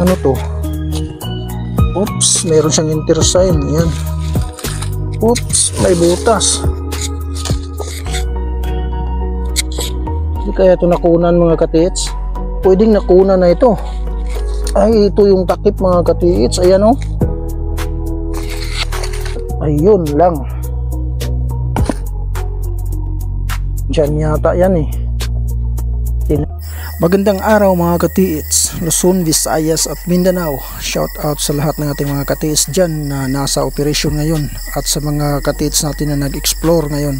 Ano to? Oops, meron siyang intersign. Ayan. Oops, may butas. Hindi kaya ito nakunan mga katits? Pwedeng nakunan na ito. Ay, ito yung takip mga katits. Ayan o. Ayun lang. Diyan yata yan eh. Magandang araw mga katiits, Luzon, Visayas at Mindanao. Shout out sa lahat ng ating mga katiits dyan na nasa operasyon ngayon at sa mga katiits natin na nag-explore ngayon.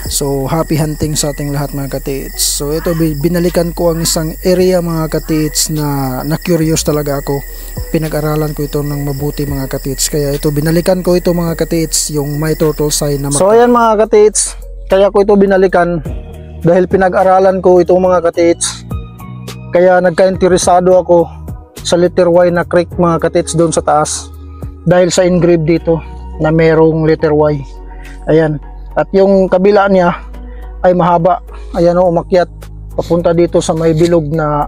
So happy hunting sa ating lahat mga katiits. So ito, binalikan ko ang isang area mga katiits na curious talaga ako. Pinag-aralan ko ito ng mabuti mga katiits. Kaya ito, binalikan ko ito mga katiits, yung may turtle sign na So ayan mga katiits, kaya ko ito binalikan dahil pinag-aralan ko itong mga katiits. Kaya nagka-interesado ako sa letter Y na creek mga katiits doon sa taas. Dahil sa engrave dito na merong letter Y. Ayan. At yung kabila niya ay mahaba. Ayan o, umakyat. Papunta dito sa may bilog na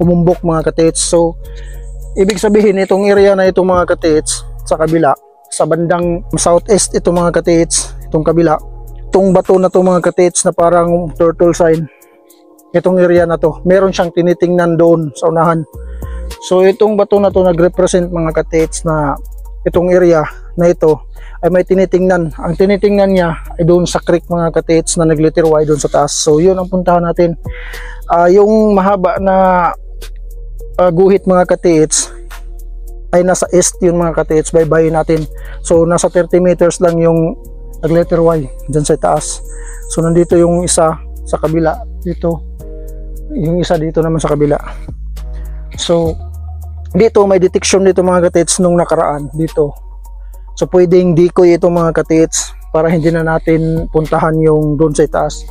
umumbok mga katiits. So, ibig sabihin itong area na ito mga katiits sa kabila. Sa bandang southeast ito mga katiits. Itong kabila. Itong bato na ito mga katiits na parang turtle sign. Itong area na to, meron siyang tinitingnan doon sa unahan. So itong bato na to nagrepresent mga katiits na itong area na ito ay may tinitingnan. Ang tinitingnan niya ay doon sa creek mga katiits na nag-letter Y doon sa taas. So yun ang puntahan natin. Yung mahaba na guhit mga katiits ay nasa east yun mga katiits, baybayin natin. So nasa 30 meters lang yung nag-letter Y dyan sa taas. So nandito yung isa sa kabila dito. Yung isa dito naman sa kabila. So dito may detection dito mga katiits nung nakaraan dito. So pwedeng decoy ito mga katiits para hindi na natin puntahan yung doon sa taas.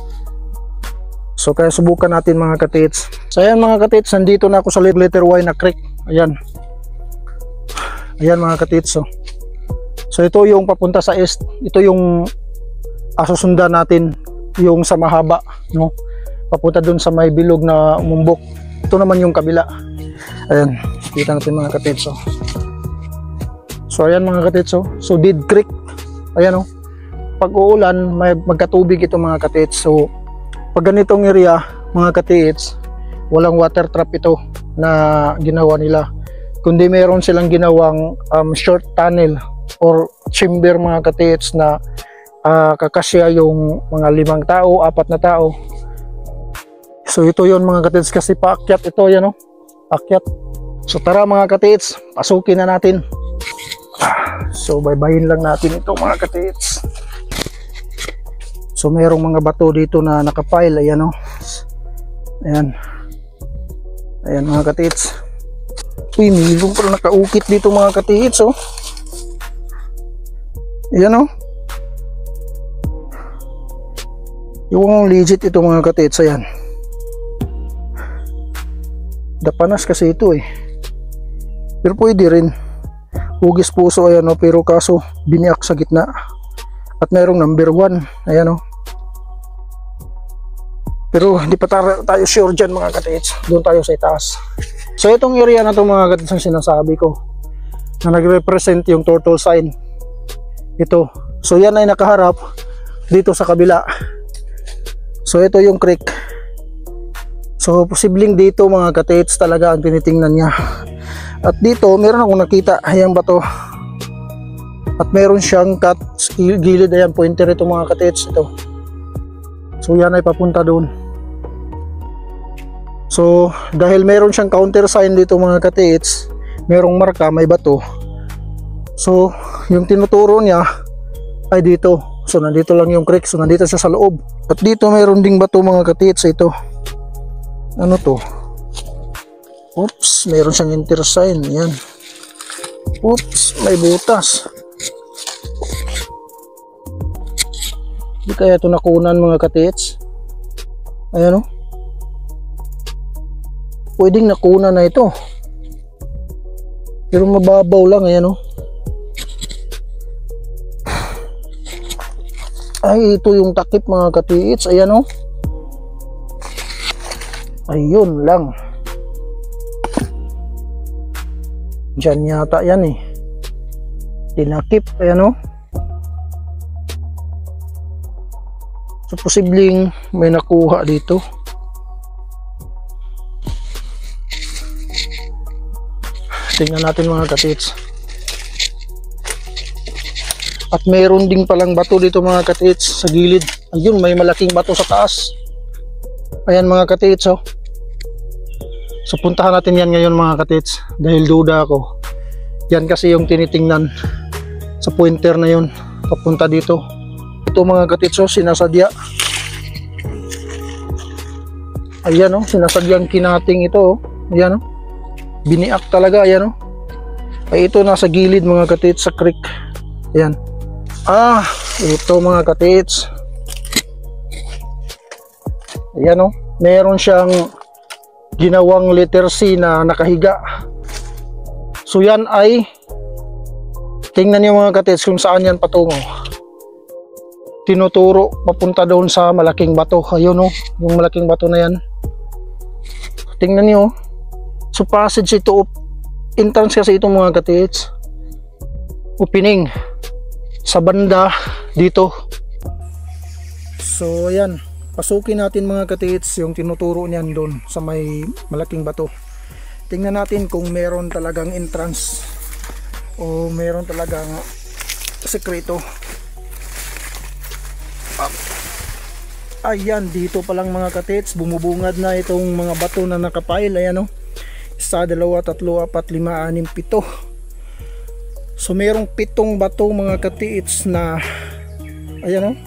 So kaya subukan natin mga katiits. So ayan mga katiits, nandito na ako sa letter Y na creek. Ayan. Ayan mga katiits. So ito yung papunta sa east. Ito yung susundan natin, yung sa mahaba, no? Papunta dun sa may bilog na umumbok. Ito naman yung kabila. Ayan, kita natin mga katiits. So ayan mga katiits. So Dead Creek. Ayan o. Pag uulan, may magkatubig ito mga katiits. So pag ganitong area mga katiits, walang water trap ito na ginawa nila. Kundi meron silang ginawang short tunnel or chamber mga katiits na kakasya yung mga 5 tao, 4 na tao. So ito yon mga katiits, kasi paakyat ito, yan o, paakyat. So tara mga katiits, pasukin na natin. So baybayin lang natin ito mga katiits. So merong mga bato dito na nakapile, ayan o. Ayan. Ayan mga katiits. Uy, mayroon pala nakaukit dito mga katiits o. Ayan o. Yung legit ito mga katiits, ayan. Dapanas kasi ito eh. Pero pwede rin. Hugis puso, ayan o. Pero kaso biniak sa gitna. At mayroong number 1. Ayan o. Pero hindi pa tayo sure dyan mga katiits. Doon tayo sa itaas. So itong area na ito mga katiits ang sinasabi ko, na nagrepresent yung turtle sign. Ito. So yan ay nakaharap dito sa kabila. So ito yung creek. So posibleng dito mga katiits talaga ang tinitingnan niya. At dito meron akong nakita, ayan ba to? At meron siyang cut gilid, ayan, pointer ito mga katiits ito. So yan ay papunta doon. So dahil meron siyang counter sign dito mga katiits, merong marka, may bato. So yung tinuturo niya ay dito. So nandito lang yung creek, so nandito siya sa loob. At dito meron ding bato mga katiits ito. Ano to? Oops, meron siyang intersign. Yan. Oops, may butas. Hindi kaya ito nakunan mga katiits? Ayan o. Pwedeng nakunan na ito. Pero mababaw lang. Ayan o. Ay, ito yung takip mga katiits. Ayan o. Ayun lang. Diyan yata yan eh. Tinakip, ayan o. So posibleng may nakuha dito. Tingnan natin mga katits. At mayroon ding palang bato dito mga katits sa gilid. Ayun, may malaking bato sa taas. Ayan mga katits oh. So puntahan natin yan ngayon mga katits, dahil duda ako. Yan kasi yung tinitingnan sa pointer na yun papunta dito. Ito mga katits oh, sinasadya. Ayan oh, sinasadyang kinating ito oh. Ayan oh, biniak talaga. Ayan oh, ay ito nasa gilid mga katits sa creek. Ayan. Ito mga katits. Ayan oh, meron siyang ginawang letter C na nakahiga. So yan ay, tingnan niyo mga katits kung saan yan patungo. Tinuturo papunta doon sa malaking bato. Ayun oh, yung malaking bato na yan. Tingnan niyo. So passage ito, entrance kasi ito mga katits. Opening sa banda dito. So ayan, pasukin natin mga katits yung tinuturo niyan doon sa may malaking bato. Tingnan natin kung meron talagang entrance o meron talagang sekreto. Ayan, dito pa lang mga katits, bumubungad na itong mga bato na nakapile. Ayan o, 1, 2, 3, 4, 5, 6, 7. So merong 7 bato mga katits na ayan o,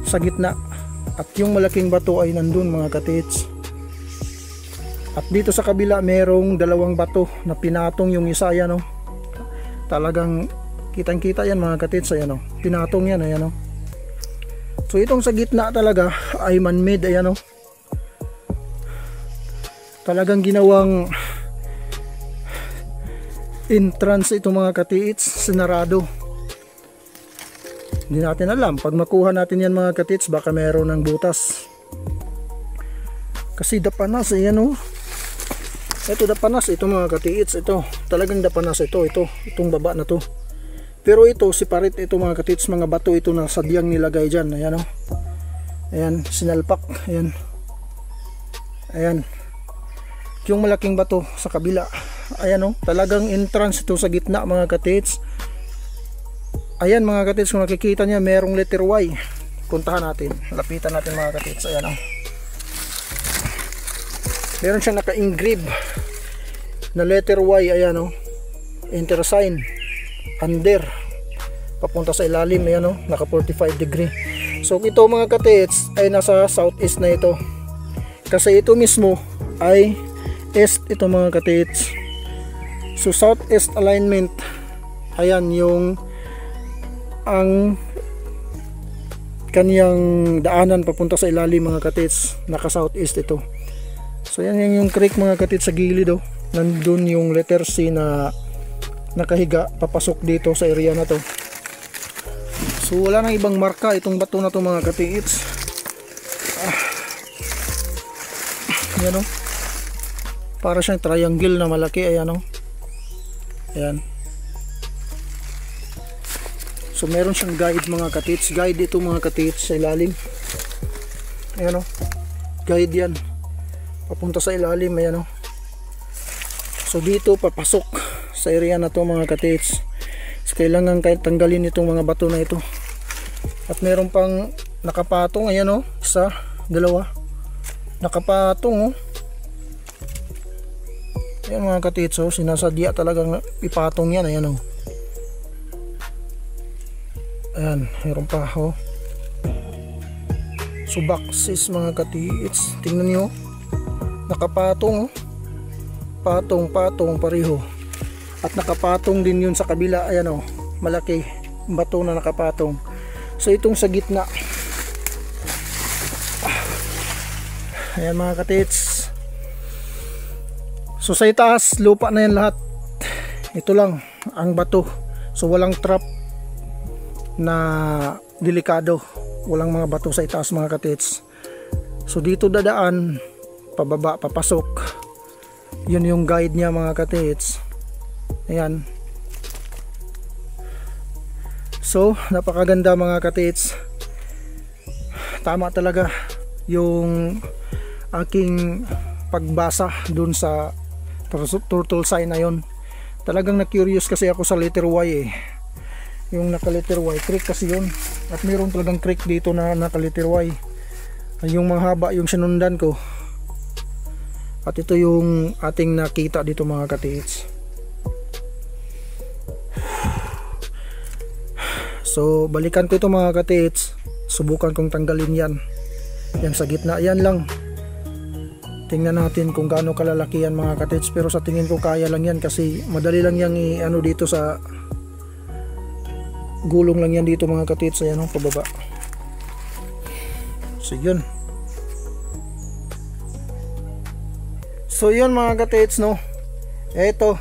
sa gitna. At yung malaking bato ay nandun mga katits. At dito sa kabila merong 2 bato na pinatong, yung isa. Ayan o, talagang kitang kita yan mga katits. Ayan o, pinatong yan. Ayan o. So itong sa gitna talaga ay man-made. Ayan o, talagang ginawang entrance ito mga katits, sinarado. Hindi natin alam, pag makuha natin yan mga katits, baka meron ng butas kasi dapanas. Ayan o, ito dapanas ito mga katits. Ito talagang dapanas ito, itong baba na to. Pero ito separate ito mga katits, mga bato ito na sadyang nilagay dyan. Ayan o, ayan, sinalpak. Ayan, ayan yung malaking bato sa kabila. Ayan o, talagang entrance ito sa gitna mga katits. Ayan mga katits, kung nakikita niya merong letter Y. Puntahan natin, lapitan natin mga katits. Ayan o, meron siyang naka-engrave na letter Y. Ayan o, enter sign under papunta sa ilalim. Ayan o, naka 45 degree. So ito mga katits ay nasa southeast na ito, kasi ito mismo ay east ito mga katits. So southeast alignment. Ayan yung ang kaniyang daanan papunta sa ilalim mga katits, naka southeast ito. So yan yung creek mga katits sa gilid oh. Nandun yung letter C na nakahiga papasok dito sa area na to. So wala nang ibang marka itong bato na to mga katits. Yan oh, para siyang triangle na malaki. Ayan oh, ayan. So meron siyang guide mga katits, guide ito mga katits sa ilalim. Ayan o, guide yan papunta sa ilalim. Ayan o, so dito papasok sa area na to mga katits. So kailangan tanggalin itong mga bato na ito. At meron pang nakapatong. Ayan o, 1, 2 nakapatong o. Ayan mga katits o, sinasadya talagang ipatong yan. Ayan o, ayan, meron pa oh. So boxes mga katits, tingnan nyo, nakapatong oh. Patong pareho. At nakapatong din yun sa kabila. Ayan oh, malaki bato na nakapatong. So itong sa gitna, ayan mga katits. So sa itaas, lupa na yan lahat. Ito lang ang bato. So walang trap na delikado, walang mga bato sa itaas mga katits. So dito dadaan, pababa, papasok. Yun yung guide niya mga katits. Ayan. So napakaganda mga katits. Tama talaga yung aking pagbasa dun sa turtle sign na yun. Talagang na-curious kasi ako sa letter Y eh. Yung naka-letter Y, creek kasi yun. At mayroon talagang creek dito na naka-letter Y. Yung mahaba yung sinundan ko. At ito yung ating nakita dito mga katits. So balikan ko ito mga katits. Subukan kong tanggalin yan. Yan sa gitna, yan lang. Tingnan natin kung gaano kalalaki yan mga katits. Pero sa tingin ko kaya lang yan kasi madali lang yan ano dito sa gulong lang yan dito mga katits. Ayan o, pababa. So yun. So yun mga katits no. Eto.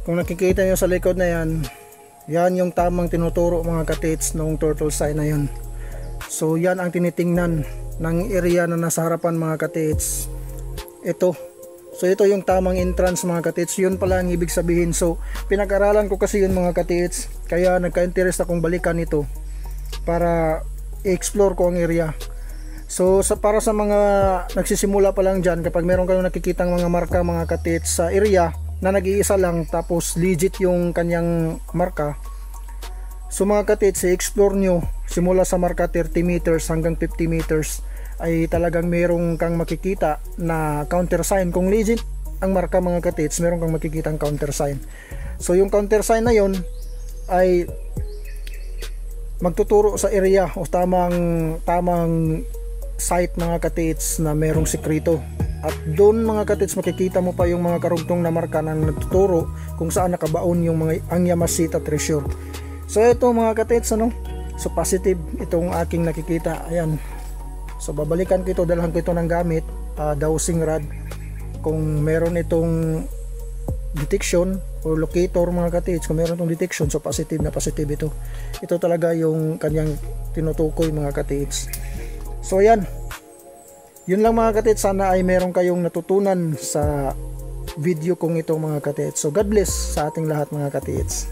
Kung nakikita nyo sa likod na yan, yan yung tamang tinuturo mga katits nung turtle sign na yun. So yan ang tinitingnan ng area na nasa harapan mga katits. Ito. So ito yung tamang entrance mga katits. Yun pala ang ibig sabihin. So pinag-aralan ko kasi yun mga katits. Kaya nagka-interest akong balikan ito para i-explore ko ang area. So para sa mga nagsisimula pa lang dyan, kapag meron kayong nakikitang mga marka mga katits sa area na nag-iisa lang tapos legit yung kanyang marka, so mga katits, i-explore nyo simula sa marka 30 meters hanggang 50 meters ay talagang merong kang makikita na counter sign. Kung legit ang marka mga katits, meron kang makikita ang counter sign. So yung counter sign na yon ay magtuturo sa area o tamang site mga katits na merong sekreto. At doon mga katits makikita mo pa yung mga karugtong na marka na nagtuturo kung saan nakabaon yung mga ang Yamashita treasure. So ito mga katits ano, so positive itong aking nakikita. Ayan. So babalikan ko ito, dalhan ko ito ng gamit, dowsing rod. Kung meron itong detection or locator mga katits, kung meron itong detection, so positive na positive ito. Ito talaga yung kanyang tinutukoy mga katits. So ayan. Yun lang mga katits, sana ay meron kayong natutunan sa video kong ito mga katits. So God bless sa ating lahat mga katits.